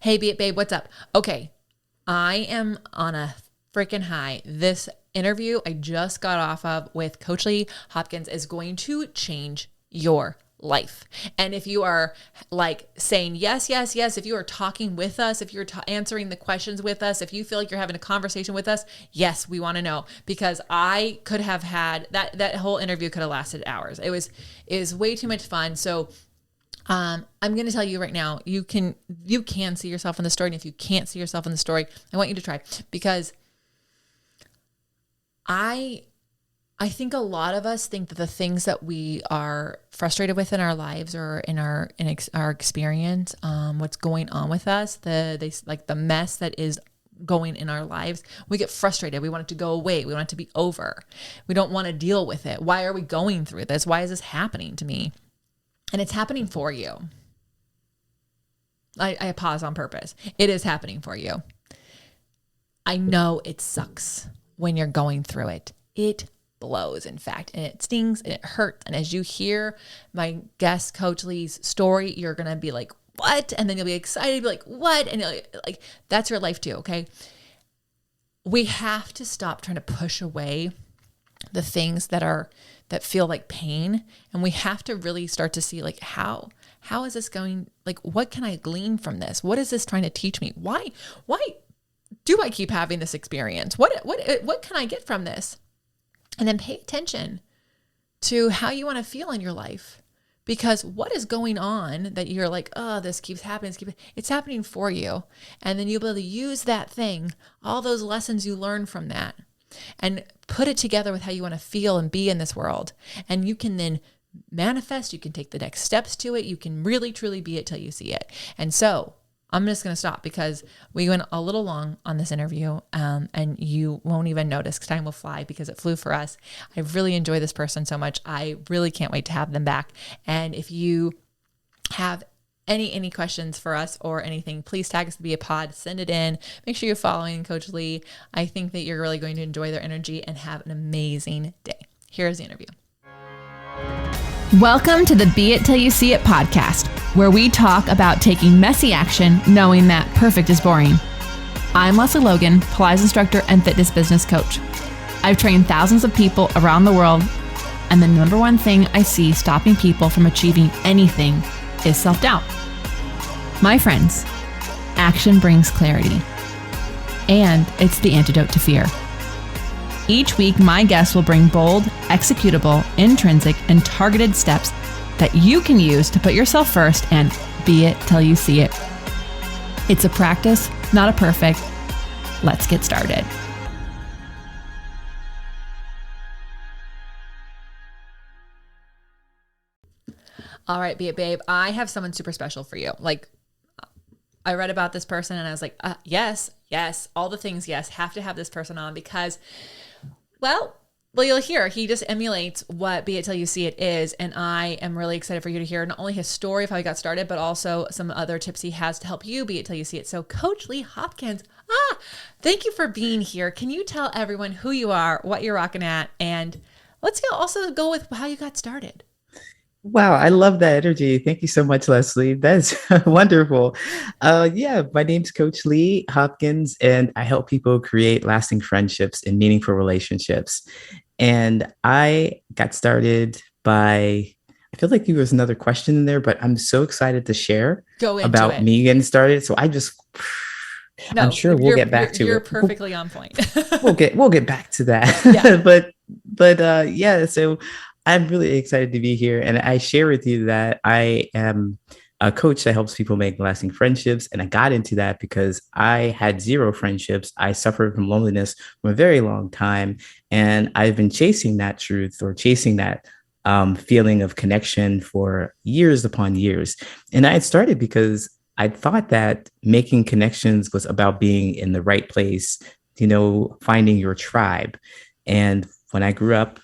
Hey, babe, what's up? Okay, I am on a freaking high. This interview I just got off of with Coach Lee Hopkins is going to change your life. And if you are like saying yes, yes, yes, if you are talking with us, if you're answering the questions with us, if you feel like you're having a conversation with us, yes, we want to know, because I could have had that whole interview could have lasted hours. It was way too much fun. So I'm going to tell you right now, you can see yourself in the story. And if you can't see yourself in the story, I want you to try, because I think a lot of us think that the things that we are frustrated with in our lives or in our experience, what's going on with us, the mess that is going in our lives, we get frustrated. We want it to go away. We want it to be over. We don't want to deal with it. Why are we going through this? Why is this happening to me? And it's happening for you. I pause on purpose. It is happening for you. I know it sucks when you're going through it. It blows, in fact, and it stings and it hurts. And as you hear my guest Coach Lee's story, you're going to be like, what? And then you'll be excited, be like, what? And like, that's your life too. Okay. We have to stop trying to push away the things that feel like pain. And we have to really start to see, like, how is this going? Like, what can I glean from this? What is this trying to teach me? Why do I keep having this experience? What can I get from this? And then pay attention to how you want to feel in your life, because what is going on that you're like, oh, this keeps happening. It's happening for you. And then you'll be able to use that thing, all those lessons you learn from that, and put it together with how you want to feel and be in this world. And you can then manifest, you can take the next steps to it. You can really, truly be it till you see it. And so I'm just going to stop, because we went a little long on this interview, and you won't even notice, because time will fly, because it flew for us. I really enjoy this person so much. I really can't wait to have them back. And if you have any questions for us or anything, please tag us to Be a Pod, send it in. Make sure you're following Coach Lee. I think that you're really going to enjoy their energy and have an amazing day. Here's the interview. Welcome to the Be It Till You See It podcast, where we talk about taking messy action, knowing that perfect is boring. I'm Lesley Logan, Pilates instructor and fitness business coach. I've trained thousands of people around the world, and the number one thing I see stopping people from achieving anything is self-doubt. My friends, action brings clarity, and it's the antidote to fear. Each week, my guests will bring bold, executable, intrinsic, and targeted steps that you can use to put yourself first and be it till you see it. It's a practice, not a perfect. Let's get started. All right, Be It Babe, I have someone super special for you. Like, I read about this person and I was like, yes, all the things, yes, have to have this person on, because well, you'll hear, he just emulates what Be It Till You See It is. And I am really excited for you to hear not only his story of how he got started, but also some other tips he has to help you be it till you see it. So Coach Lee Hopkins, thank you for being here. Can you tell everyone who you are, what you're rocking at, and let's also go with how you got started. Wow, I love that energy. Thank you so much, Lesley. That's wonderful. My name's Coach Lee Hopkins, and I help people create lasting friendships and meaningful relationships. And I got started by, I feel like there was another question in there, but I'm so excited to share about me getting started. So I'm sure we'll get back to it. You're perfectly on point. we'll get back to that. Yeah. So I'm really excited to be here. And I share with you that I am a coach that helps people make lasting friendships. And I got into that because I had zero friendships. I suffered from loneliness for a very long time. And I've been chasing that truth, or chasing that feeling of connection for years upon years. And I had started because I thought that making connections was about being in the right place, finding your tribe. And when I grew up,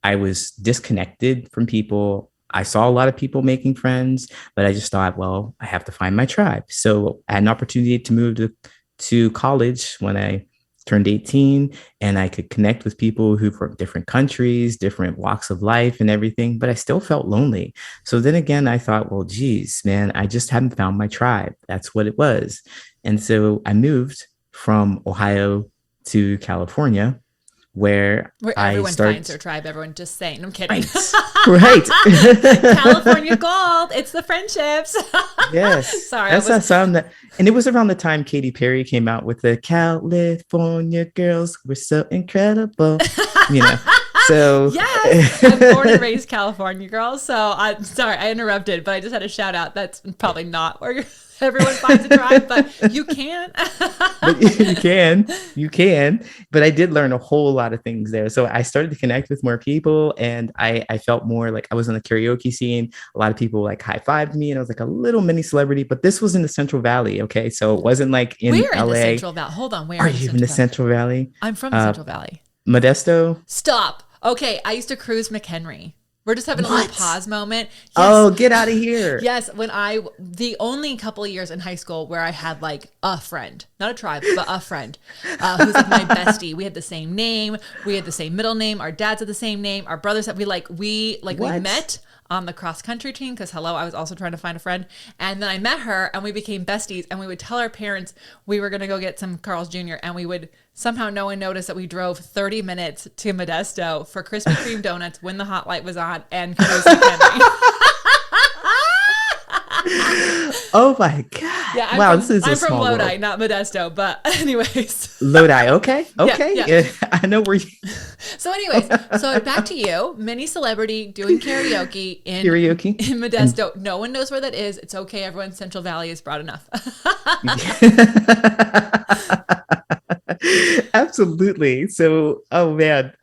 I was disconnected from people. I saw a lot of people making friends, but I just thought, well, I have to find my tribe. So I had an opportunity to move to college when I turned 18 and I could connect with people who from different countries, different walks of life and everything, but I still felt lonely. So then again, I thought, well, geez, man, I just haven't found my tribe. That's what it was. And so I moved from Ohio to California, where everyone finds their tribe. Everyone, just saying. I'm kidding. Right. California gold. It's the friendships. Yes. Sorry. That's that sound that, and it was around the time Katy Perry came out with the California girls were so incredible. So yes, I'm born and raised California girl. So I'm sorry, I interrupted, but I just had a shout out. That's probably not where everyone finds a tribe, but you can. But you can. But I did learn a whole lot of things there. So I started to connect with more people, and I felt more like I was in the karaoke scene. A lot of people like high-fived me, and I was like a little mini celebrity. But this was in the Central Valley, okay? So it wasn't like in We're LA. In the Central Valley. Hold on, where are you in the Central Valley? I'm from the Central Valley. Modesto. Stop. Okay, I used to cruise McHenry. We're just having a little pause moment. Yes. Oh, get out of here. Yes, the only couple of years in high school where I had like a friend, not a tribe, but a friend who's like my bestie. We had the same name. We had the same middle name. Our dads had the same name. Our brothers had, we met on the cross country team because I was also trying to find a friend. And then I met her and we became besties, and we would tell our parents we were going to go get some Carl's Jr. and we would somehow no one noticed that we drove 30 minutes to Modesto for Krispy Kreme donuts when the hot light was on and cruise McHenry. Oh my God. Yeah, wow, I'm from Lodi, world. Not Modesto, but anyways. Lodi, okay. Yeah. I know where you... So anyways, so back to you, mini celebrity doing karaoke in Modesto. No one knows where that is. It's okay. Everyone, Central Valley is broad enough. Absolutely. So, oh man.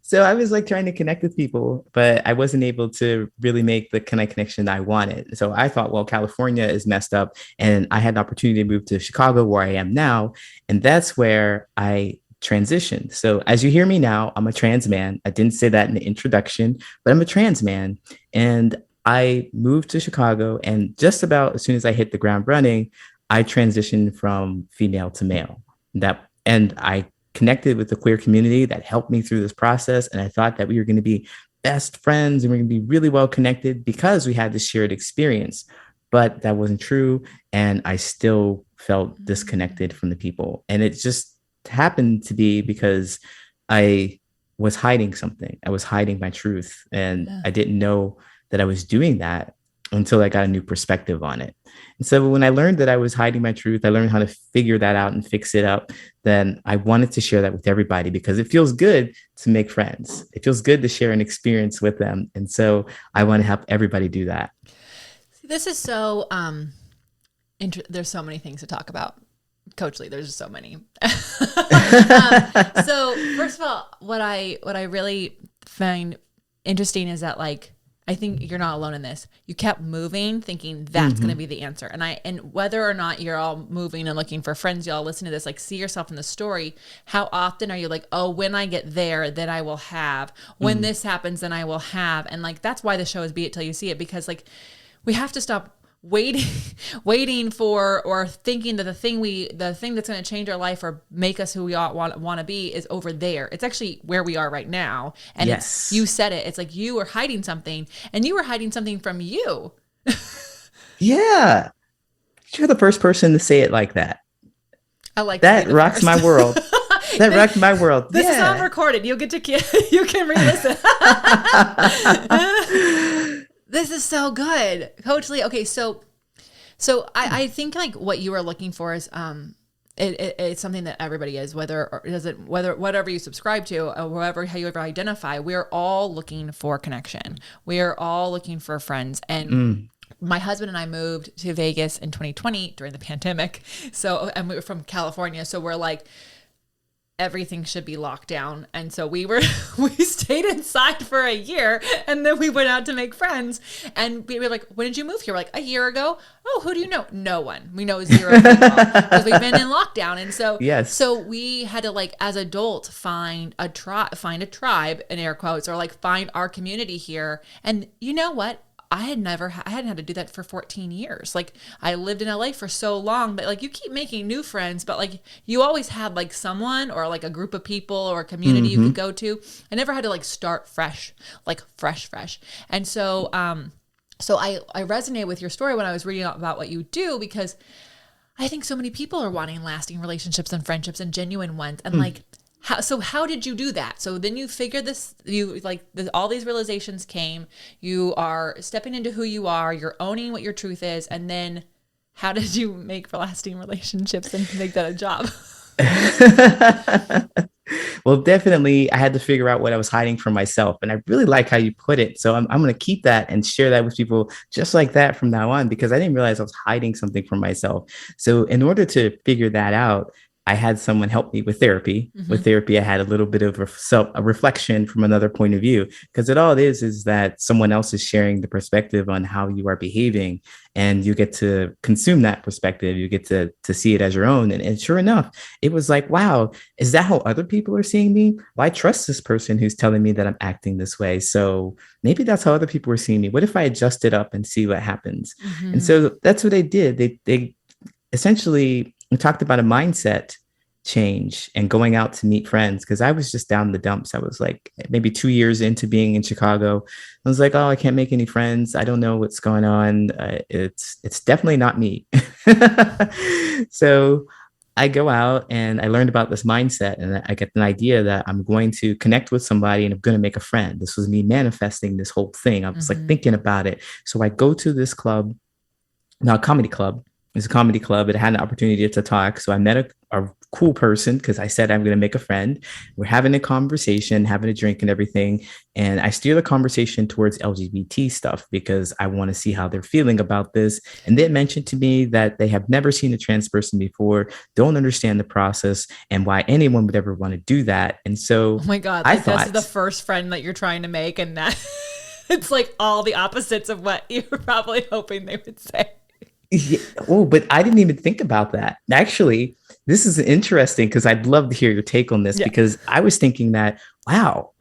So I was like trying to connect with people, but I wasn't able to really make the kind of connection I wanted. So I thought, well, California is messed up, and I had an opportunity to move to Chicago, where I am now. And that's where I transitioned. So as you hear me now, I'm a trans man. I didn't say that in the introduction, but I'm a trans man. And I moved to Chicago, and just about as soon as I hit the ground running, I transitioned from female to male. And I connected with the queer community that helped me through this process. And I thought that we were going to be best friends and we're going to be really well connected because we had this shared experience. But that wasn't true. And I still felt disconnected from the people. And it just happened to be because I was hiding something. I was hiding my truth. And I didn't know that I was doing that until I got a new perspective on it. And so when I learned that I was hiding my truth, I learned how to figure that out and fix it up. Then I wanted to share that with everybody because it feels good to make friends. It feels good to share an experience with them. And so I want to help everybody do that. This is so, there's so many things to talk about. Coach Lee, there's so many. So first of all, what I really find interesting is that like, I think you're not alone in this. You kept moving thinking that's going to be the answer. And whether or not you're all moving and looking for friends, y'all listen to this, like see yourself in the story. How often are you like, oh, when I get there, then I will have, when this happens, then I will have. And like, that's why the show is Be It Till You See It, because like we have to stop waiting for or thinking that the thing that's going to change our life or make us who we all want to be is over there. It's actually where we are right now. And yes. You said it. It's like you were hiding something, and you were hiding something from you. Yeah. You're the first person to say it like that. I like that. Rocks my world. That rocked my world. This is not recorded. You'll get to you can re-listen. This is so good, Coach Lee. Okay, so I think like what you are looking for is it's something that everybody is, whatever you subscribe to, or how you ever identify. We're all looking for connection. We are all looking for friends. And my husband and I moved to Vegas in 2020 during the pandemic. So, and we were from California. So we're like, everything should be locked down. And so we stayed inside for a year, and then we went out to make friends. And we were like, when did you move here? We're like, a year ago. Oh, who do you know? No one. We know 0 people because we've been in lockdown. And so, yes. So we had to like, as adults, find a tribe in air quotes, or like find our community here. And you know what? I hadn't had to do that for 14 years. Like I lived in LA for so long, but like you keep making new friends, but like you always had like someone or like a group of people or a community you could go to. I never had to like start fresh, like fresh. And so, so I resonate with your story when I was reading about what you do, because I think so many people are wanting lasting relationships and friendships and genuine ones. And like, how did you do that? So then you figured this, all these realizations came, you are stepping into who you are, you're owning what your truth is. And then how did you make lasting relationships and make that a job? Well, definitely I had to figure out what I was hiding from myself. And I really like how you put it. So I'm going to keep that and share that with people just like that from now on, because I didn't realize I was hiding something from myself. So in order to figure that out, I had someone help me with therapy. With therapy, I had a little bit of a reflection from another point of view, because all it is that someone else is sharing the perspective on how you are behaving, and you get to consume that perspective. You get to see it as your own. And sure enough, it was like, wow, is that how other people are seeing me? Well, I trust this person who's telling me that I'm acting this way. So maybe that's how other people are seeing me. What if I adjust it up and see what happens? And so that's what they did. They essentially, we talked about a mindset change and going out to meet friends, because I was just down in the dumps. I was like maybe 2 years into being in Chicago. I was like, oh, I can't make any friends. I don't know what's going on. It's definitely not me. So I go out and I learned about this mindset, and I get an idea that I'm going to connect with somebody and I'm going to make a friend. This was me manifesting this whole thing. I was like thinking about it. So I go to this club, now a comedy club. It's a comedy club. It had an opportunity to talk. So I met a cool person, because I said I'm going to make a friend. We're having a conversation, having a drink and everything. And I steer the conversation towards LGBT stuff, because I want to see how they're feeling about this. And they mentioned to me that they have never seen a trans person before, don't understand the process and why anyone would ever want to do that. And so, oh my God, I thought, this is the first friend that you're trying to make. And that it's like all the opposites of what you were probably hoping they would say. Yeah. Oh, but I didn't even think about that. Actually, this is interesting, because I'd love to hear your take on this, because I was thinking that, wow,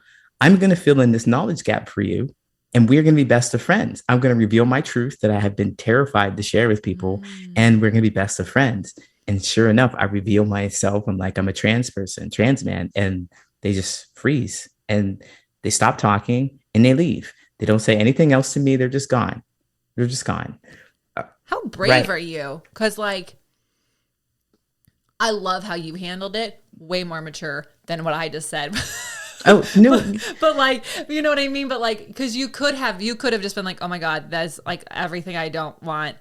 I'm going to fill in this knowledge gap for you, and we're going to be best of friends. I'm going to reveal my truth that I have been terrified to share with people, and we're going to be best of friends. And sure enough, I reveal myself. I'm like, I'm a trans person, trans man, and they just freeze and they stop talking and they leave. They don't say anything else to me. They're just gone. They're just gone. How brave are you? Because like, I love how you handled it. Way more mature than what I just said. Oh, no. but like, you know what I mean? But like, because you could have just been like, oh my God, that's like everything I don't want.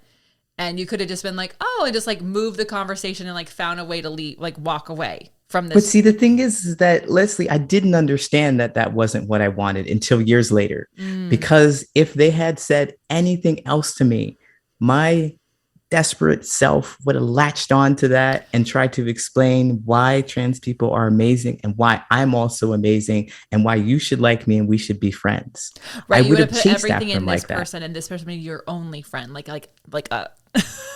And you could have just been like, oh, and just like move the conversation and like found a way to leave, like walk away from this. But see, the thing is that, Lesley, I didn't understand that that wasn't what I wanted until years later. Because if they had said anything else to me, my desperate self would have latched on to that and tried to explain why trans people are amazing and why I'm also amazing and why you should like me and we should be friends. Right. I would have put chased everything after in this person that. and this person be your only friend. Like a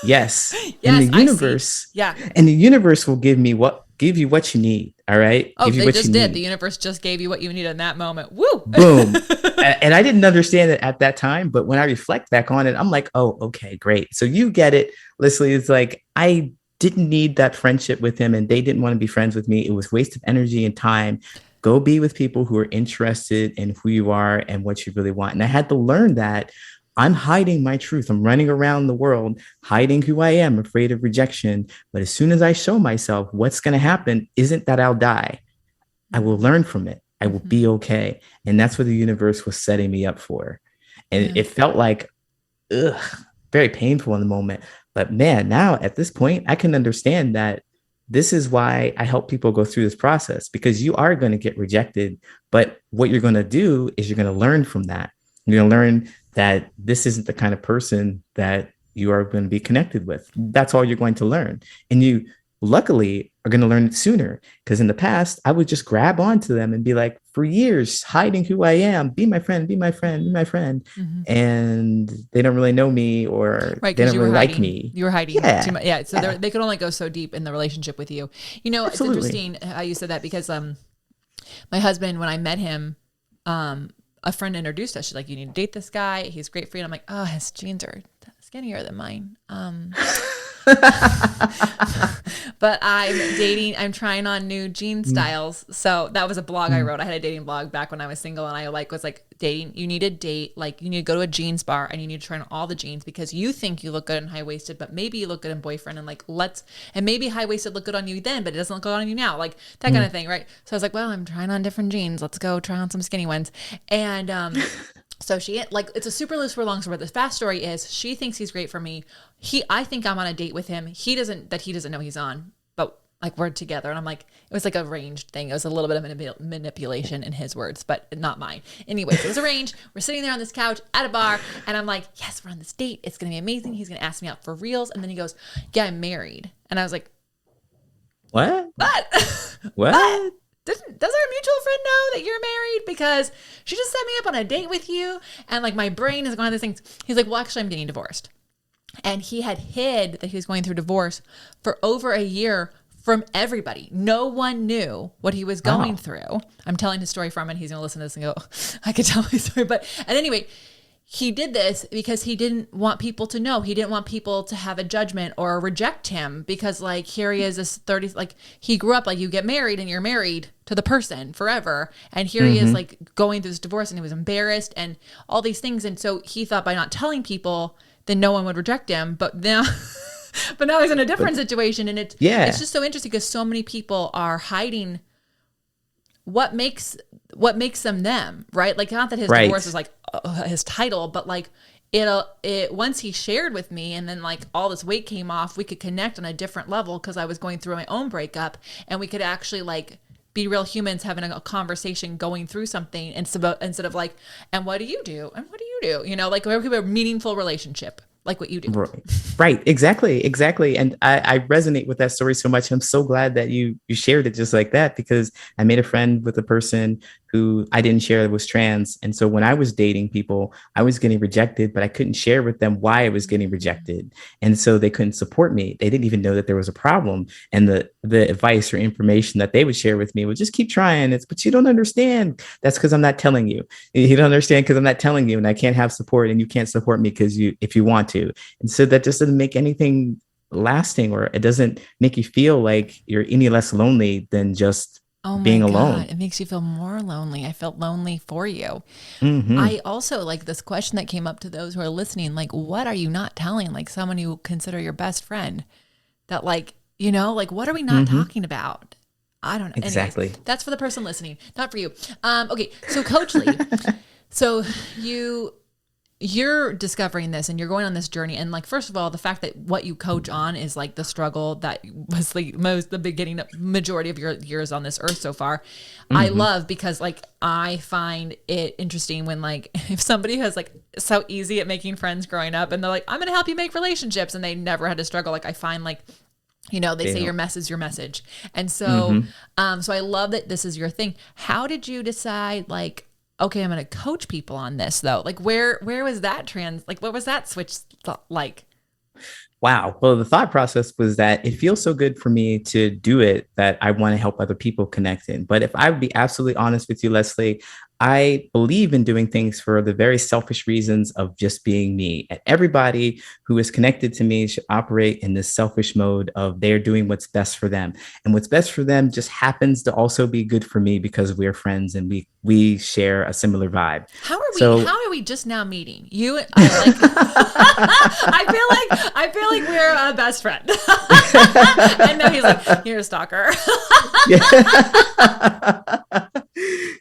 Yes. Yes, And the universe. Yeah. And the universe will give you what you need. All right. Oh, give you they what just you did. need. The universe just gave you what you needed in that moment. Woo. Boom. And I didn't understand it at that time. But when I reflect back on it, I'm like, oh, okay, great. So you get it. Lesley, it's like, I didn't need that friendship with him and they didn't want to be friends with me. It was waste of energy and time. Go be with people who are interested in who you are and what you really want. And I had to learn that I'm hiding my truth. I'm running around the world, hiding who I am, afraid of rejection. But as soon as I show myself, what's going to happen isn't that I'll die. I will learn from it. I will be okay. And that's what the universe was setting me up for. And it felt like, very painful in the moment. But man, now at this point, I can understand that this is why I help people go through this process, because you are going to get rejected. But what you're going to do is you're going to learn from that. You're going to learn that this isn't the kind of person that you are going to be connected with. That's all you're going to learn. And you luckily are going to learn it sooner, because in the past, I would just grab onto them and be like, for years, hiding who I am, be my friend, be my friend, be my friend. And they don't really know me, or they don't really like me. You were hiding too much. Yeah. So they could only go so deep in the relationship with you. You know, Absolutely. It's interesting how you said that, because my husband, when I met him, a friend introduced us. She's like, you need to date this guy. He's great for you. And I'm like, oh, his jeans are skinnier than mine. But I'm trying on new jean styles. So that was a blog I wrote. I had a dating blog back when I was single, and I was like, dating, you need to date, like you need to go to a jeans bar and you need to try on all the jeans because you think you look good in high-waisted, but maybe you look good in boyfriend, and like, and maybe high-waisted look good on you then, but it doesn't look good on you now. Like that kind of thing. Right. So I was like, well, I'm trying on different jeans. Let's go try on some skinny ones. And, so she, like, it's a super long story, but the fast story is she thinks he's great for me. I think I'm on a date with him. He doesn't know he's on, but like we're together. And I'm like, it was like a arranged thing. It was a little bit of manipulation in his words, but not mine. Anyways, it was arranged. We're sitting there on this couch at a bar and I'm like, yes, we're on this date. It's going to be amazing. He's going to ask me out for reals. And then he goes, yeah, I'm married. And I was like, what? What? What? Does our mutual friend know that you're married? Because she just set me up on a date with you. And like my brain is going to these things. He's like, well, actually, I'm getting divorced. And he had hid that he was going through divorce for over a year from everybody. No one knew what he was going through. I'm telling his story from it. He's going to listen to this and go, I could tell my story. But at any rate, he did this because he didn't want people to know. He didn't want people to have a judgment or reject him because like here he is, this 30, like he grew up like you get married and you're married to the person forever. And here he is like going through this divorce and he was embarrassed and all these things. And so he thought by not telling people, then no one would reject him. But now, he's in a different situation. And it's just so interesting because so many people are hiding what makes them, right? Like not that his divorce is like his title, but like it once he shared with me and then like all this weight came off, we could connect on a different level because I was going through my own breakup and we could actually like be real humans having a conversation going through something instead of like, and what do you do? And what do you do? You know, like we have a meaningful relationship. Like what you do. Right. Exactly. And I resonate with that story so much. I'm so glad that you shared it just like that, because I made a friend with a person who I didn't share was trans. And so when I was dating people, I was getting rejected, but I couldn't share with them why I was getting rejected. And so they couldn't support me. They didn't even know that there was a problem. And the advice or information that they would share with me would just keep trying. But you don't understand. That's because I'm not telling you. You don't understand because I'm not telling you, and I can't have support, and you can't support me if you want to. And so that just doesn't make anything lasting, or it doesn't make you feel like you're any less lonely than just being alone. It makes you feel more lonely. I felt lonely for you. I also like this question that came up to those who are listening, like, what are you not telling? Like someone you consider your best friend that like, you know, like, what are we not talking about? I don't know. Exactly. Anyways, that's for the person listening, not for you. Okay. So Coach Lee, so you're discovering this and you're going on this journey. And like, first of all, the fact that what you coach on is like the struggle that was like the majority of your years on this earth so far. I love, because like, I find it interesting when like, if somebody has like so easy at making friends growing up and they're like, I'm going to help you make relationships, and they never had to struggle. Like I find like, you know, they say your mess is your message. And so, so I love that this is your thing. How did you decide like, okay, I'm going to coach people on this though? Like where was that what was that switch like? Wow. Well, the thought process was that it feels so good for me to do it that I want to help other people connect in. But if I would be absolutely honest with you, Lesley, I believe in doing things for the very selfish reasons of just being me. And everybody who is connected to me should operate in this selfish mode of they're doing what's best for them. And what's best for them just happens to also be good for me because we're friends and we share a similar vibe. How are we just now meeting? You and I like I feel like we're a best friend. And now he's like, you're a stalker.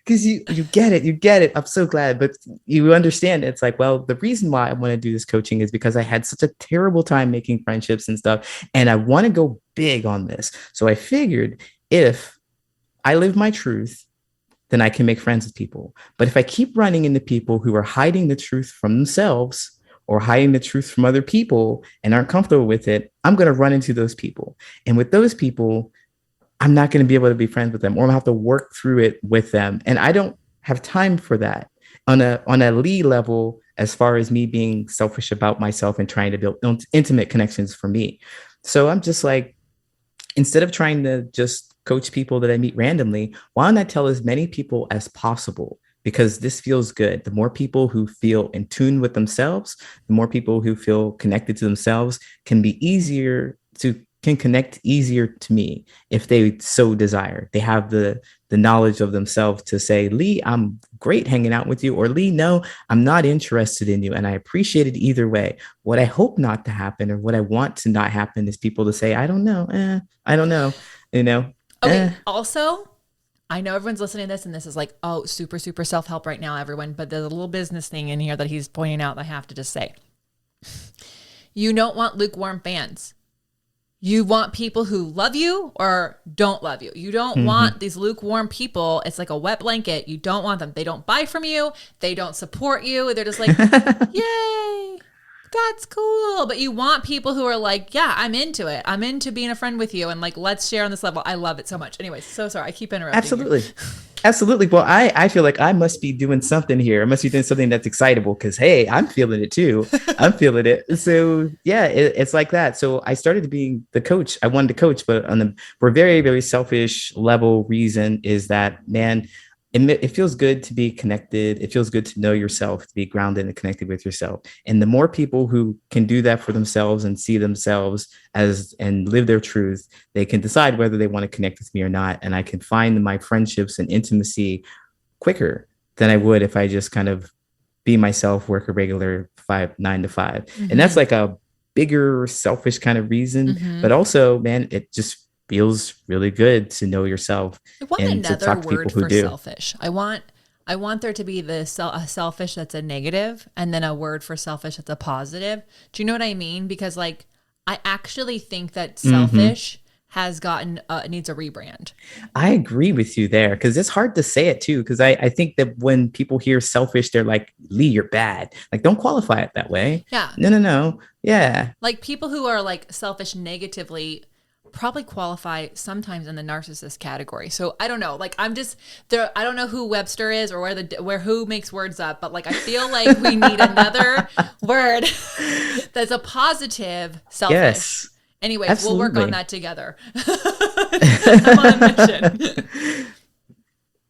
Because you get it. I'm so glad. But you understand it's like, well, the reason why I want to do this coaching is because I had such a terrible time making friendships and stuff. And I want to go big on this. So I figured if I live my truth, then I can make friends with people. But if I keep running into people who are hiding the truth from themselves or hiding the truth from other people and aren't comfortable with it, I'm going to run into those people. And with those people, I'm not going to be able to be friends with them, or I'm going to have to work through it with them. And I don't have time for that on a Lee level, as far as me being selfish about myself and trying to build intimate connections for me. So I'm just like, instead of trying to just coach people that I meet randomly, why don't I tell as many people as possible? because this feels good. The more people who feel in tune with themselves, the more people who feel connected to themselves can connect easier to me if they so desire. They have the knowledge of themselves to say, Lee, I'm great hanging out with you, or Lee, no, I'm not interested in you. And I appreciate it either way. What I hope not to happen, or what I want to not happen, is people to say, I don't know. I don't know. Okay. Also, I know everyone's listening to this and this is like, oh, super, super self-help right now, everyone. But there's a little business thing in here that he's pointing out that I have to just say. You don't want lukewarm fans. You want people who love you or don't love you. You don't want these lukewarm people. It's like a wet blanket. You don't want them. They don't buy from you. They don't support you. They're just like, yay, that's cool. But you want people who are like, yeah, I'm into it. I'm into being a friend with you. And like, let's share on this level. I love it so much. Anyways, so sorry. I keep interrupting. Absolutely. Absolutely. Well, I feel like I must be doing something here. I must be doing something that's excitable because, hey, I'm feeling it too. I'm feeling it. So yeah, it's like that. So I started being the coach. I wanted to coach, but for a very, very selfish level reason is that, man, it feels good to be connected. It feels good to know yourself, to be grounded and connected with yourself. And the more people who can do that for themselves and see themselves and live their truth, they can decide whether they want to connect with me or not. And I can find my friendships and intimacy quicker than I would if I just kind of be myself, work a regular 9 to 5. And that's like a bigger selfish kind of reason. But also, man, it just feels really good to know yourself. I want and another to talk to word people who for do. selfish. I want there to be a selfish that's a negative, and then a word for selfish that's a positive. Do you know what I mean? Because like, I actually think that selfish has needs a rebrand. I agree with you there, because it's hard to say it too. Because I think that when people hear selfish, they're like, Lee, you're bad. Like, don't qualify it that way. Yeah. No. Yeah. Like people who are like selfish negatively probably qualify sometimes in the narcissist category. So I don't know. Like I'm just there. I don't know who Webster is or where who makes words up, but like I feel like we need another word that's a positive selfish. Yes. Anyways, absolutely. We'll work on that together. I'm on a mission.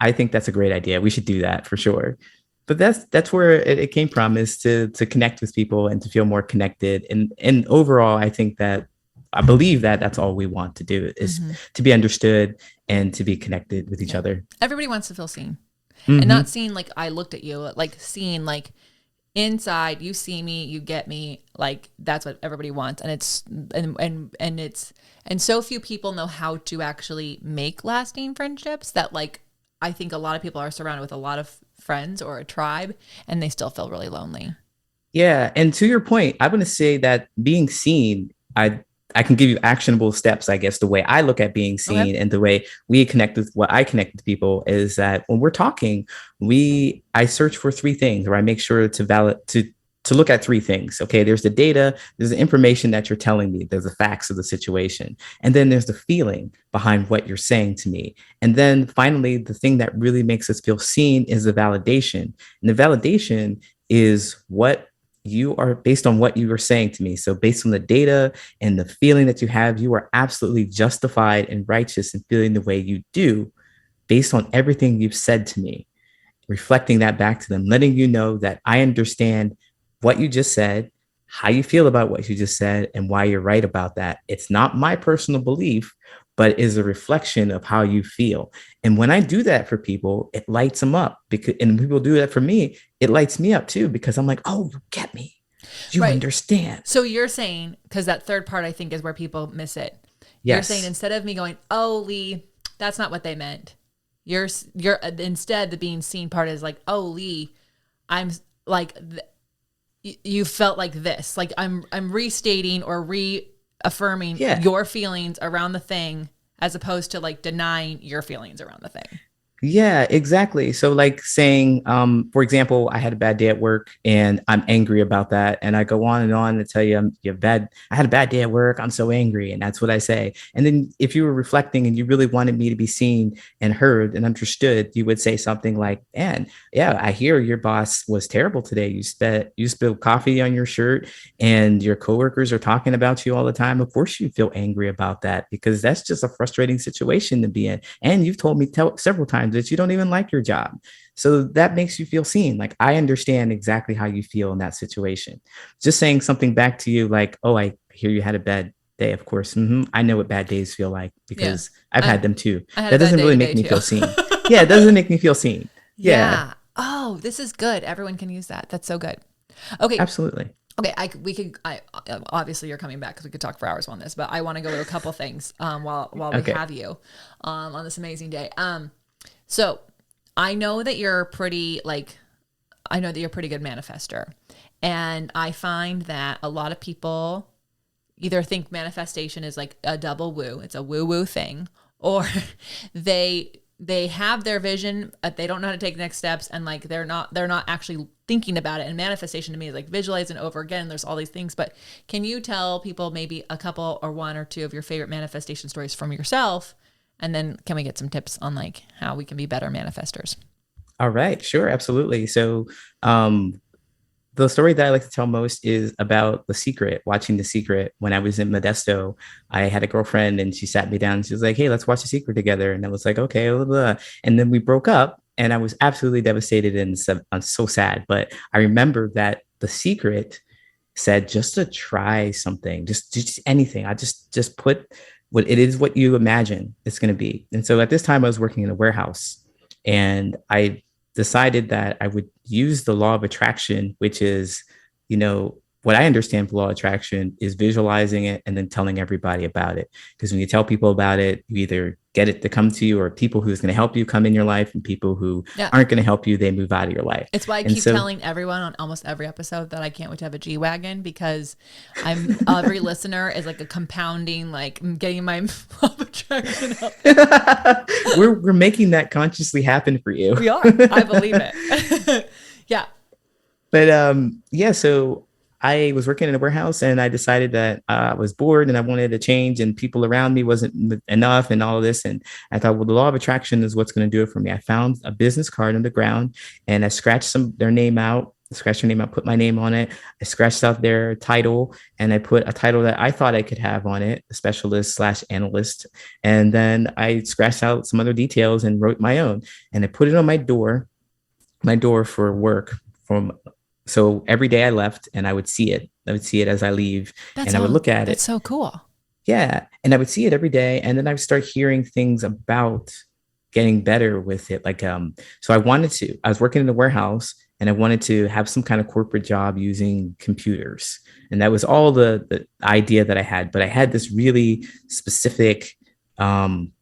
I think that's a great idea. We should do that for sure. But that's where it came from, is to connect with people and to feel more connected. And overall, I believe that that's all we want to do, is to be understood and to be connected with each other. Everybody wants to feel seen, and not seen like I looked at you, like seen like inside, you see me, you get me. Like that's what everybody wants. And it's so few people know how to actually make lasting friendships that like, I think a lot of people are surrounded with a lot of friends or a tribe and they still feel really lonely. Yeah. And to your point, I want to say that being seen, I can give you actionable steps. I guess the way I look at being seen and the way we connect with what I connect with people is that when we're talking, I search for 3 things, or I make sure to look at 3 things. Okay. There's the data, there's the information that you're telling me, there's the facts of the situation. And then there's the feeling behind what you're saying to me. And then finally, the thing that really makes us feel seen is the validation. And the validation is what you are based on what you are saying to me. So based on the data and the feeling that you have, you are absolutely justified and righteous in feeling the way you do based on everything you've said to me, reflecting that back to them, letting you know that I understand what you just said, how you feel about what you just said, and why you're right about that. It's not my personal belief, but is a reflection of how you feel. And when I do that for people, it lights them up, and people do that for me, it lights me up too, because I'm like, oh, you get me. You understand. So you're saying, because that third part, I think, is where people miss it. Yes. You're saying instead of me going, oh, Lee, that's not what they meant. You're instead, the being seen part is like, oh, Lee, I'm like, you felt like this. Like I'm restating or reaffirming your feelings around the thing, as opposed to like denying your feelings around the thing. Yeah, exactly. So like saying, for example, I had a bad day at work and I'm angry about that. And I go on and tell you, I had a bad day at work. I'm so angry. And that's what I say. And then if you were reflecting and you really wanted me to be seen and heard and understood, you would say something like, man, yeah, I hear your boss was terrible today. You spilled coffee on your shirt and your coworkers are talking about you all the time. Of course you feel angry about that, because that's just a frustrating situation to be in. And you've told me several times times that you don't even like your job. So that makes you feel seen. Like, I understand exactly how you feel in that situation. Just saying something back to you like, oh, I hear you had a bad day. Of course. I know what bad days feel like because I've had them too. I had that a bad doesn't day really today make me too. feel seen. Yeah, it doesn't make me feel seen. Yeah. Oh, this is good. Everyone can use that. That's so good. Okay. Absolutely. Okay, obviously you're coming back because we could talk for hours on this, but I want to go to a couple things while we have you on this amazing day. So I know that you're pretty good manifester, and I find that a lot of people either think manifestation is like a double woo, it's a woo thing, or they have their vision, but they don't know how to take next steps, and like they're not actually thinking about it. And manifestation to me is like visualizing over again. There's all these things, but can you tell people maybe a couple or one or two of your favorite manifestation stories from yourself, and then can we get some tips on like how we can be better manifestors? All right, sure, absolutely. So, the story that I like to tell most is about The Secret, watching The Secret. When I was in Modesto, I had a girlfriend and she sat me down and she was like, hey, let's watch The Secret together. And I was like, okay, blah, blah. And then we broke up and I was absolutely devastated and I'm so sad. But I remember that The Secret said just to try something, just anything. I just put what it is, what you imagine it's going to be. And so at this time I was working in a warehouse and I decided that I would use the law of attraction, which is, what I understand for law of attraction is visualizing it and then telling everybody about it. Because when you tell people about it, you either get it to come to you, or people who's going to help you come in your life, and people who aren't going to help you, they move out of your life. It's why I keep telling everyone on almost every episode that I can't wait to have a G-Wagon, because every listener is like a compounding, like getting my law of attraction up. We're making that consciously happen for you. We are. I believe it. Yeah. But so I was working in a warehouse and I decided that I was bored and I wanted to change, and people around me wasn't enough and all of this. And I thought, well, the law of attraction is what's going to do it for me. I found a business card on the ground and I scratched their name out, put my name on it. I scratched out their title and I put a title that I thought I could have on it, specialist/analyst. And then I scratched out some other details and wrote my own, and I put it on my door for work So every day I left and I would see it. I would see it as I leave and I would look at it. That's so cool. Yeah. And I would see it every day. And then I would start hearing things about getting better with it. Like, so I was working in a warehouse and I wanted to have some kind of corporate job using computers. And that was all the idea that I had. But I had this really specific card,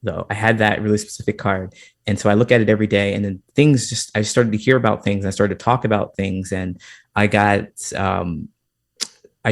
though. I had that really specific card. And so I look at it every day, and then I started to hear about things. I started to talk about things, and I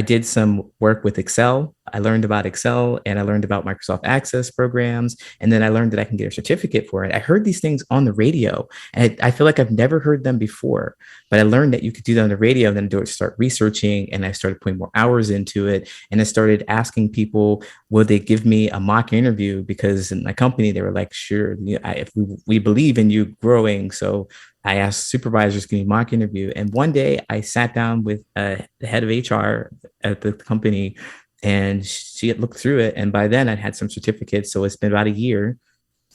did some work with Excel. I learned about Excel and I learned about Microsoft Access programs. And then I learned that I can get a certificate for it. I heard these things on the radio and I feel like I've never heard them before, but I learned that you could do that on the radio. And then start researching, and I started putting more hours into it. And I started asking people, would they give me a mock interview? Because in my company, they were like, sure, if we believe in you growing. So I asked supervisors, can you mock interview? And one day I sat down with the head of HR at the company, and she had looked through it. And by then I'd had some certificates. So it's been about a year,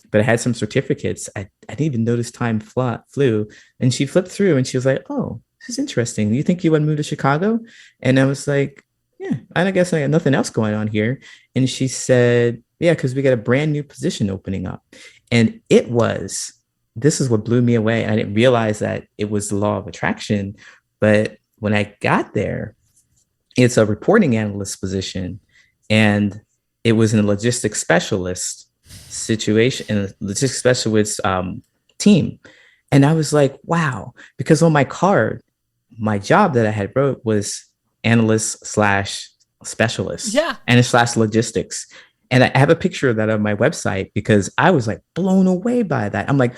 but I had some certificates. I didn't even notice time flew. And she flipped through and she was like, oh, this is interesting. You think you want to move to Chicago? And I was like, yeah, I guess I got nothing else going on here. And she said, yeah, because we got a brand new position opening up. And this is what blew me away. I didn't realize that it was the law of attraction. But when I got there, it's a reporting analyst position. And it was in a logistics specialist situation, in a logistics specialist team. And I was like, wow, because on my card, my job that I had wrote was analyst/specialist. Yeah. And/logistics. And I have a picture of that on my website because I was like blown away by that. I'm like,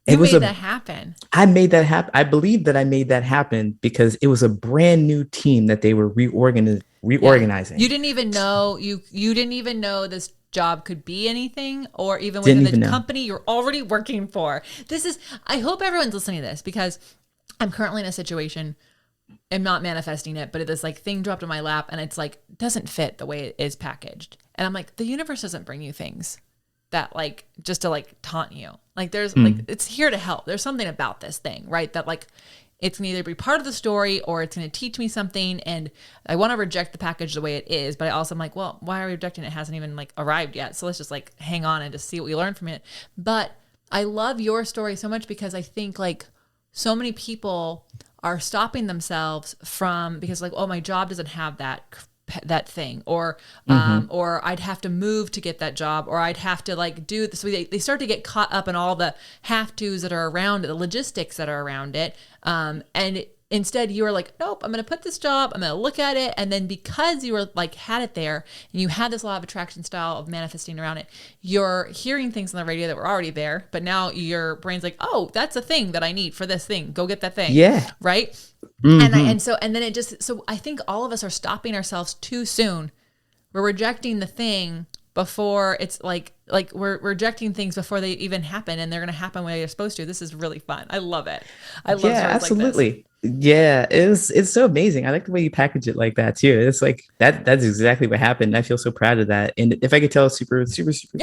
You made that happen. I made that happen. I believe that I made that happen because it was a brand new team that they were reorganizing. Yeah. You didn't even know you didn't even know this job could be anything, or even within the company you're already working for. I hope everyone's listening to this, because I'm currently in a situation. I'm not manifesting it, but this like thing dropped in my lap and it's like doesn't fit the way it is packaged. And I'm like, the universe doesn't bring you things that like, just to like taunt you. Like there's like, it's here to help. There's something about this thing, right? That like, it's going to either be part of the story or it's going to teach me something. And I want to reject the package the way it is, but I also am like, well, why are we rejecting it? It hasn't even like arrived yet. So let's just like hang on and just see what we learn from it. But I love your story so much because I think like so many people are stopping themselves from, because like, oh, my job doesn't have that thing, or I'd have to move to get that job, or I'd have to like do this. So they start to get caught up in all the have tos that are around it, the logistics that are around it. And instead you were like, nope, I'm going to put this job, I'm going to look at it. And then because you were like, had it there and you had this law of attraction style of manifesting around it, you're hearing things on the radio that were already there, but now your brain's like, oh, that's a thing that I need for this thing. Go get that thing. Yeah. Right. And then it just, so I think all of us are stopping ourselves too soon. We're rejecting the thing before it's like we're rejecting things before they even happen, and they're going to happen when they're supposed to. This is really fun. I love it. I love stories absolutely. Like this. Yeah, it's so amazing. I like the way you package it like that too. It's like that's exactly what happened. I feel so proud of that. And if I could tell a super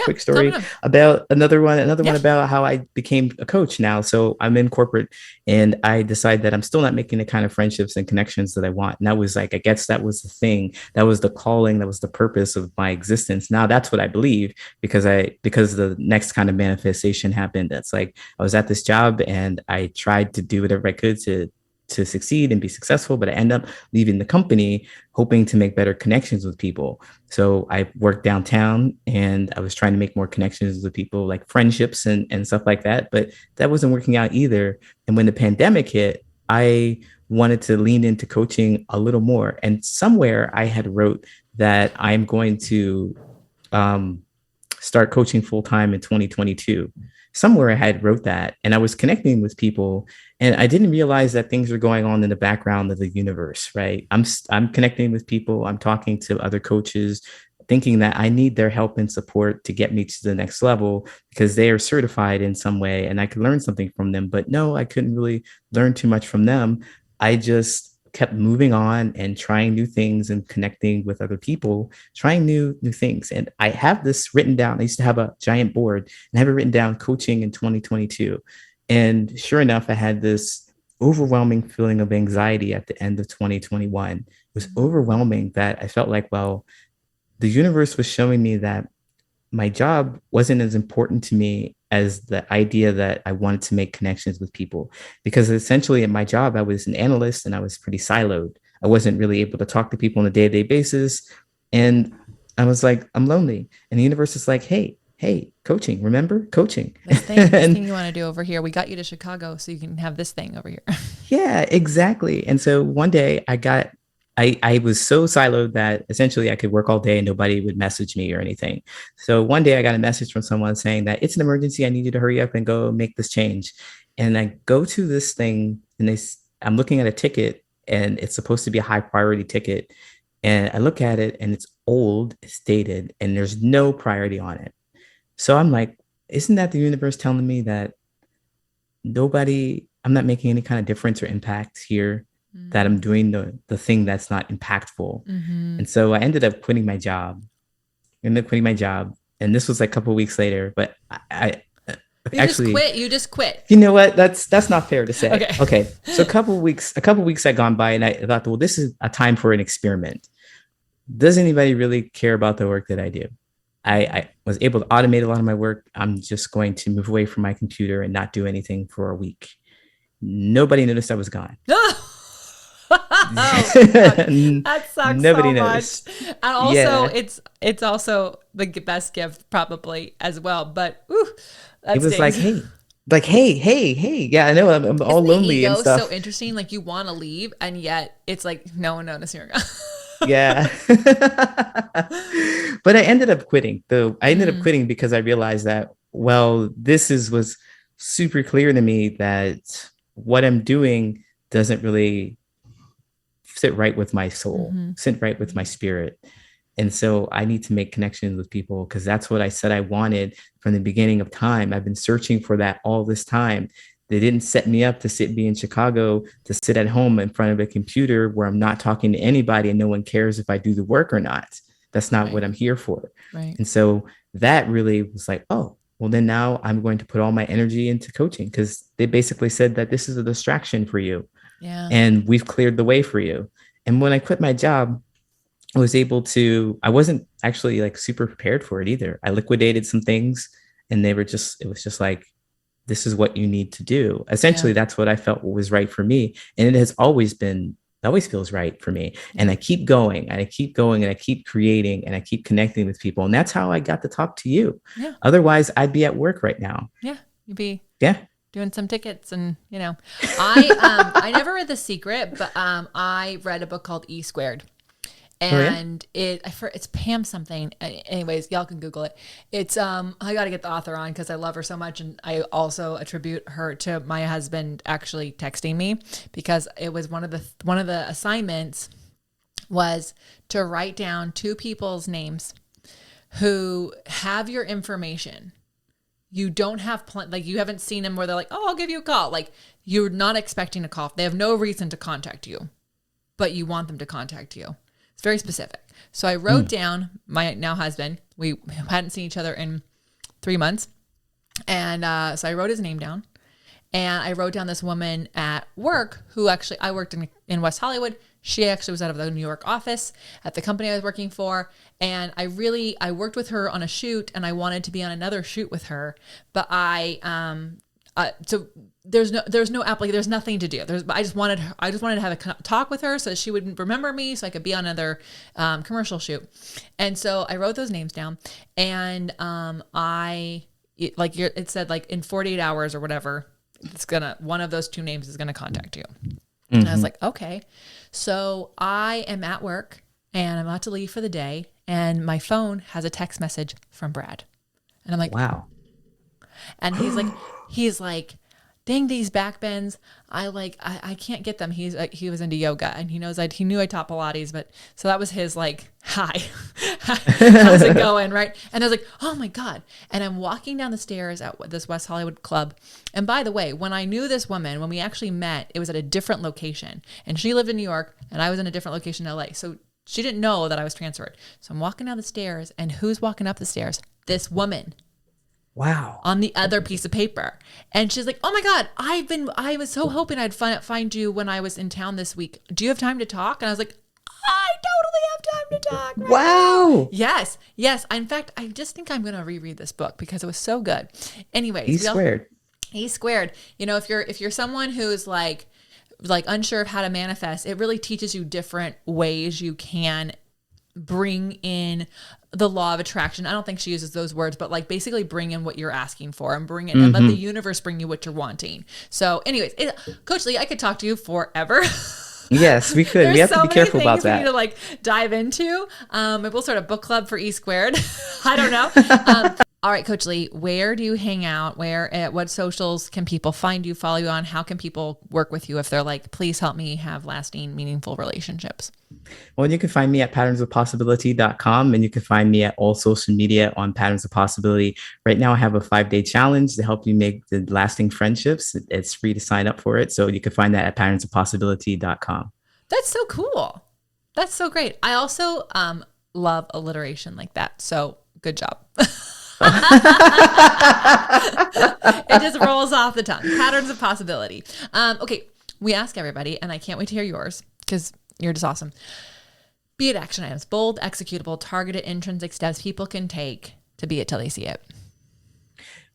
quick story about another one about how I became a coach now. So I'm in corporate and I decide that I'm still not making the kind of friendships and connections that I want. And that was like, I guess that was the thing. That was the calling. That was the purpose of my existence. Now that's what I believe because the next kind of manifestation happened. That's like, I was at this job and I tried to do whatever I could to succeed and be successful, but I end up leaving the company hoping to make better connections with people. So I worked downtown and I was trying to make more connections with people, like friendships and stuff like that, but that wasn't working out either. And when the pandemic hit, I wanted to lean into coaching a little more. And somewhere I had wrote that I'm going to start coaching full-time in 2022. Somewhere I had wrote that, and I was connecting with people, and I didn't realize that things were going on in the background of the universe, right? I'm connecting with people. I'm talking to other coaches, thinking that I need their help and support to get me to the next level because they are certified in some way and I could learn something from them. But no, I couldn't really learn too much from them. I just kept moving on and trying new things and connecting with other people, trying new things. And I have this written down. I used to have a giant board and have it written down, coaching in 2022. And sure enough, I had this overwhelming feeling of anxiety at the end of 2021. It was overwhelming that I felt like, well, the universe was showing me that my job wasn't as important to me as the idea that I wanted to make connections with people, because essentially at my job, I was an analyst and I was pretty siloed. I wasn't really able to talk to people on a day-to-day basis. And I was like, I'm lonely. And the universe is like, hey, coaching, remember coaching. This thing you want to do over here. We got you to Chicago so you can have this thing over here. Yeah, exactly. And so one day I was so siloed that essentially I could work all day and nobody would message me or anything. So one day I got a message from someone saying that it's an emergency. I need you to hurry up and go make this change. And I go to this thing and I'm looking at a ticket and it's supposed to be a high priority ticket. And I look at it and it's old, it's dated, and there's no priority on it. So I'm like, isn't that the universe telling me that I'm not making any kind of difference or impact here? That I'm doing the thing that's not impactful. And so I ended up quitting my job. And this was like a couple of weeks later, but You just quit. You know what? That's not fair to say. Okay. So a couple of weeks had gone by and I thought, well, this is a time for an experiment. Does anybody really care about the work that I do? I was able to automate a lot of my work. I'm just going to move away from my computer and not do anything for a week. Nobody noticed I was gone. That sucks. Nobody noticed. And also, it's also the best gift probably as well. But it was like, hey, yeah, I know I'm all lonely and stuff. So interesting. Like you want to leave, and yet it's like no one noticed you're gone. Yeah. But I ended up quitting. I ended up quitting because I realized that, well, was super clear to me that what I'm doing doesn't really sit right with my soul, sit right with my spirit. And so I need to make connections with people because that's what I said I wanted from the beginning of time. I've been searching for that all this time. They didn't set me up to be in Chicago, to sit at home in front of a computer where I'm not talking to anybody and no one cares if I do the work or not. That's not what Right. I'm here for. Right. And so that really was like, oh, well, then now I'm going to put all my energy into coaching, because they basically said that this is a distraction for you Yeah. and we've cleared the way for you. And when I quit my job, I wasn't actually like super prepared for it either. I liquidated some things and it was just like, this is what you need to do. Yeah. Essentially, that's what I felt was right for me. And it always feels right for me. Yeah. And I keep going and I keep going and I keep creating and I keep connecting with people. And that's how I got to talk to you. Yeah. Otherwise, I'd be at work right now. Yeah. You'd be Yeah. doing some tickets and, I never read The Secret, but I read a book called E Squared. And it's Pam something. Anyways, y'all can Google it. It's I got to get the author on because I love her so much, and I also attribute her to my husband actually texting me, because it was one of the assignments was to write down 2 people's names who have your information. You don't have like you haven't seen them where they're like, oh, I'll give you a call. Like, you're not expecting a call. They have no reason to contact you, but you want them to contact you. It's very specific. So I wrote down my now husband. We hadn't seen each other in 3 months. And so I wrote his name down. And I wrote down this woman at work who actually, I worked in West Hollywood. She actually was out of the New York office at the company I was working for. And I worked with her on a shoot, and I wanted to be on another shoot with her. But so there's no application. There's nothing to do. I just wanted to have a talk with her so that she would remember me, so I could be on another commercial shoot. And so I wrote those names down, and it said like in 48 hours or whatever, one of those 2 names is gonna contact you. And I was like, okay. So I am at work and I'm about to leave for the day, and my phone has a text message from Brad, and I'm like, wow. And he's like, dang, these back bends. I can't get them. He was into yoga, and he knew I taught Pilates, but so that was his like, hi, how's it going? Right. And I was like, oh my God. And I'm walking down the stairs at this West Hollywood club. And by the way, when I knew this woman, when we actually met, it was at a different location, and she lived in New York and I was in a different location in LA. So she didn't know that I was transferred. So I'm walking down the stairs, and who's walking up the stairs? This woman. Wow. On the other piece of paper. And she's like, oh my God, I was so hoping I'd find you when I was in town this week. Do you have time to talk? And I was like, I totally have time to talk. Right wow. now. Yes. Yes. In fact, I just think I'm going to reread this book because it was so good. Anyways. E Squared. E Squared. If you're someone who's like unsure of how to manifest, it really teaches you different ways you can bring in the law of attraction. I don't think she uses those words, but like basically bring in what you're asking for, and bring it and let the universe bring you what you're wanting. So anyways, Coach Lee, I could talk to you forever. Yes, we could. We have to be careful about that. We need to like dive into. Maybe we'll start a book club for E Squared. I don't know. All right, Coach Lee, where do you hang out? What socials can people find you, follow you on? How can people work with you if they're like, please help me have lasting, meaningful relationships? Well, you can find me at patternsofpossibility.com, and you can find me at all social media on Patterns of Possibility. Right now, I have a 5-day challenge to help you make the lasting friendships. It's free to sign up for it. So you can find that at patternsofpossibility.com. That's so cool. That's so great. I also love alliteration like that. So good job. It just rolls off the tongue. Patterns of Possibility. Okay, we ask everybody, and I can't wait to hear yours because you're just awesome. Be it action items, bold, executable, targeted, intrinsic steps people can take to be it till they see it.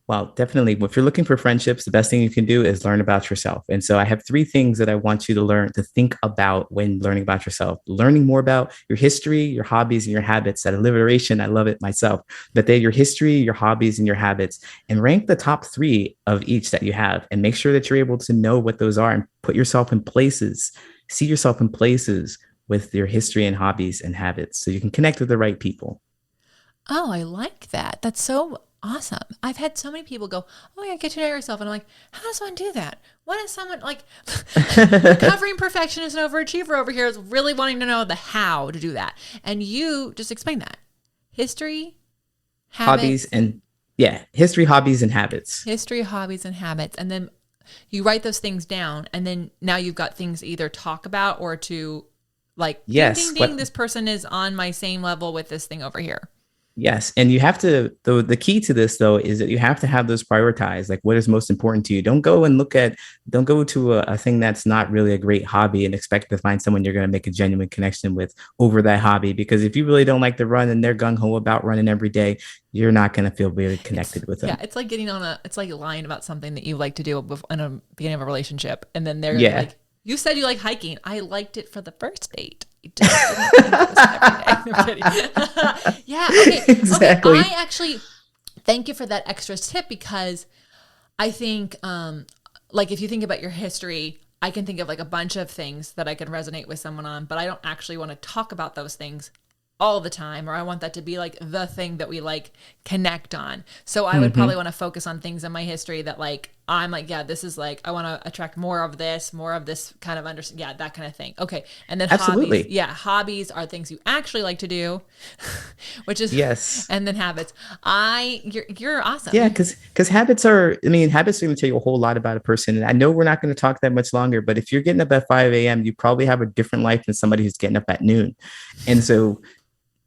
Well, definitely. If you're looking for friendships, the best thing you can do is learn about yourself. And so I have 3 things that I want you to think about when learning about yourself. Learning more about your history, your hobbies, and your habits. That alliteration, I love it myself. But they're your history, your hobbies, and your habits. And rank the top 3 of each that you have. And make sure that you're able to know what those are and put yourself in places. See yourself in places with your history and hobbies and habits so you can connect with the right people. Oh, I like that. That's so awesome. I've had so many people go, oh yeah, get to know yourself. And I'm like, how does one do that? What is someone like recovering perfectionist and overachiever over here is really wanting to know the how to do that. And you just explain that. History, habits, history, hobbies, and habits. History, hobbies, and habits. And then you write those things down, and then now you've got things to either talk about or to Like, Yes, ding, ding, ding, this person is on my same level with this thing over here. yes. And you have to, the key to this though, is that you have to have those prioritized, like what is most important to you. Don't go to a thing that's not really a great hobby and expect to find someone you're going to make a genuine connection with over that hobby. Because if you really don't like to run and they're gung ho about running every day, you're not going to feel really connected with them. Yeah. It's like it's like lying about something that you like to do in the beginning of a relationship. And then they're like, you said you like hiking. I liked it for the first date. Just didn't think it was every day. No, yeah. Okay. Exactly. Okay. I actually thank you for that extra tip, because I think, like, if you think about your history, I can think of like a bunch of things that I can resonate with someone on, but I don't actually want to talk about those things all the time, or I want that to be like the thing that we like connect on. So I would probably want to focus on things in my history that like, I'm like, yeah, this is like, I want to attract more of this kind of that kind of thing. Okay. And then Absolutely. hobbies are things you actually like to do, which is, yes. And then habits. You're awesome. Yeah. Cause habits are going to tell you a whole lot about a person. And I know we're not going to talk that much longer, but if you're getting up at 5 a.m., you probably have a different life than somebody who's getting up at noon. And so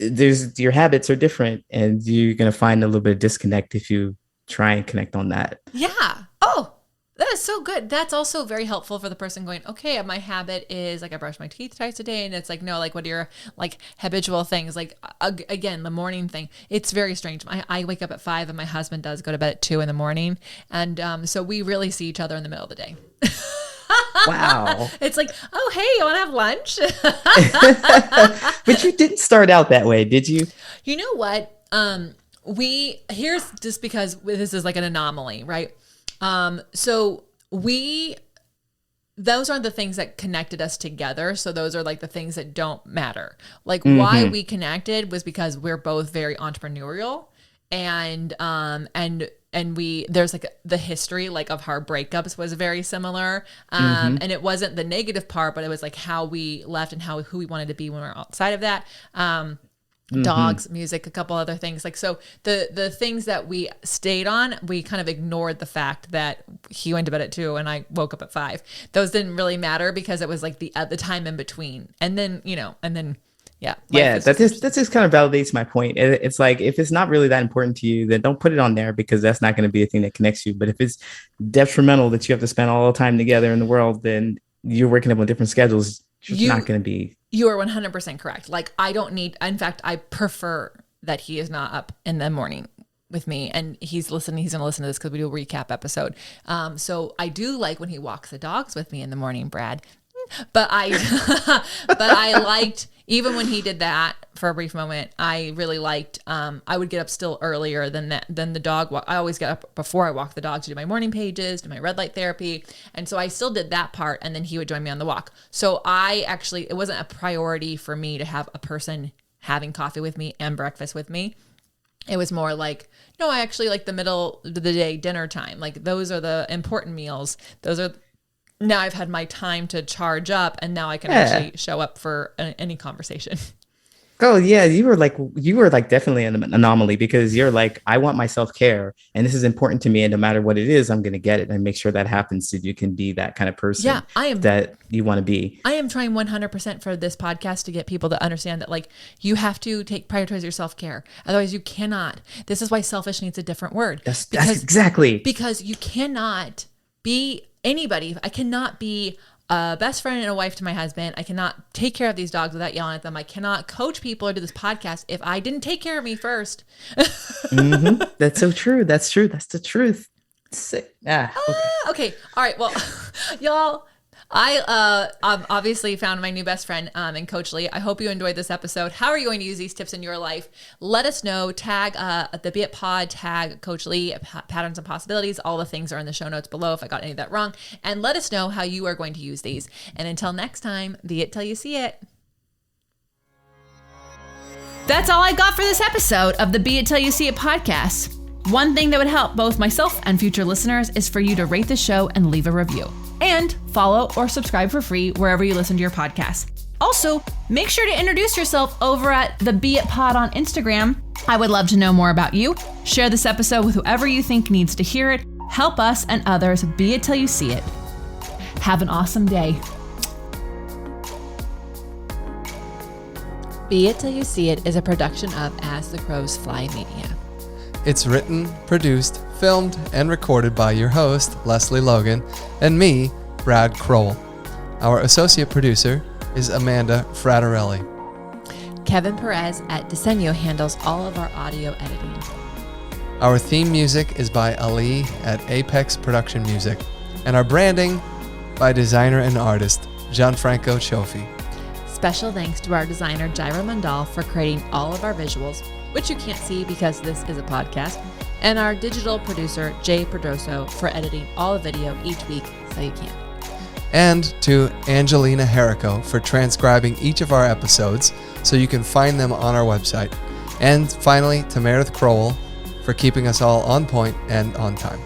your habits are different, and you're going to find a little bit of disconnect if you try and connect on that. Yeah. Oh, that is so good. That's also very helpful for the person going, okay, my habit is like I brush my teeth twice a day. And it's like, no, like what are your like habitual things? Like, again, the morning thing, it's very strange. I wake up at 5 and my husband does go to bed at 2 in the morning. And so we really see each other in the middle of the day. Wow. It's like, oh, hey, you want to have lunch? But you didn't start out that way, did you? You know what? Here's just because this is like an anomaly, right? So those aren't the things that connected us together. So those are like the things that don't matter. Like why we connected was because we're both very entrepreneurial, and there's like the history like of our breakups was very similar. And it wasn't the negative part, but it was like how we left and who we wanted to be when we were outside of that. Dogs, music, a couple other things. Like, so the things that we stayed on, we kind of ignored the fact that he went to bed at 2 and I woke up at 5. Those didn't really matter because it was like the time in between. And then, yeah. That just kind of validates my point. It's like, if it's not really that important to you, then don't put it on there, because that's not going to be a thing that connects you. But if it's detrimental that you have to spend all the time together in the world, then you're working up on different schedules. It's not going to be. You are 100% correct. Like, in fact, I prefer that he is not up in the morning with me, and he's going to listen to this because we do a recap episode. So I do like when he walks the dogs with me in the morning, Brad. But I liked, even when he did that for a brief moment, I really liked, I would get up still earlier than the dog walk. I always get up before I walk the dog to do my morning pages, do my red light therapy. And so I still did that part, and then he would join me on the walk. So it wasn't a priority for me to have a person having coffee with me and breakfast with me. It was more like, no, I actually like the middle of the day dinner time. Like, those are the important meals. Now I've had my time to charge up, and now I can actually show up for any conversation. Oh yeah, you were like definitely an anomaly, because you're like, I want my self-care, and this is important to me, and no matter what it is, I'm going to get it and make sure that happens, so you can be that kind of person that you want to be. I am trying 100% for this podcast to get people to understand that, like, you have to prioritize your self-care. Otherwise you cannot. This is why selfish needs a different word. That's exactly. Because you cannot be anybody. I cannot be a best friend and a wife to my husband. I cannot take care of these dogs without yelling at them. I cannot coach people or do this podcast if I didn't take care of me first. That's so true. That's true. That's the truth. Okay. All right. Well, y'all, I obviously found my new best friend in Coach Lee. I hope you enjoyed this episode. How are you going to use these tips in your life? Let us know. Tag the Beit Pod, tag Coach Lee, Patterns and Possibilities. All the things are in the show notes below if I got any of that wrong. And let us know how you are going to use these. And until next time, be it till you see it. That's all I got for this episode of the Be It Till You See It podcast. One thing that would help both myself and future listeners is for you to rate the show and leave a review. And follow or subscribe for free wherever you listen to your podcast. Also, make sure to introduce yourself over at the Be It Pod on Instagram. I would love to know more about you. Share this episode with whoever you think needs to hear it. Help us and others be it till you see it. Have an awesome day. Be It Till You See It is a production of As the Crows Fly Media. It's written, produced, filmed, and recorded by your host, Lesley Logan, and me, Brad Crowell. Our associate producer is Amanda Frattarelli. Kevin Perez at Disenyo handles all of our audio editing. Our theme music is by Ali at Apex Production Music, and our branding by designer and artist Gianfranco Cioffi. Special thanks to our designer Jaira Mandal for creating all of our visuals, which you can't see because this is a podcast, and our digital producer Jay Perdoso for editing all the video each week so you can. And to Angelina Herrico for transcribing each of our episodes so you can find them on our website. And finally, to Meredith Crowell for keeping us all on point and on time.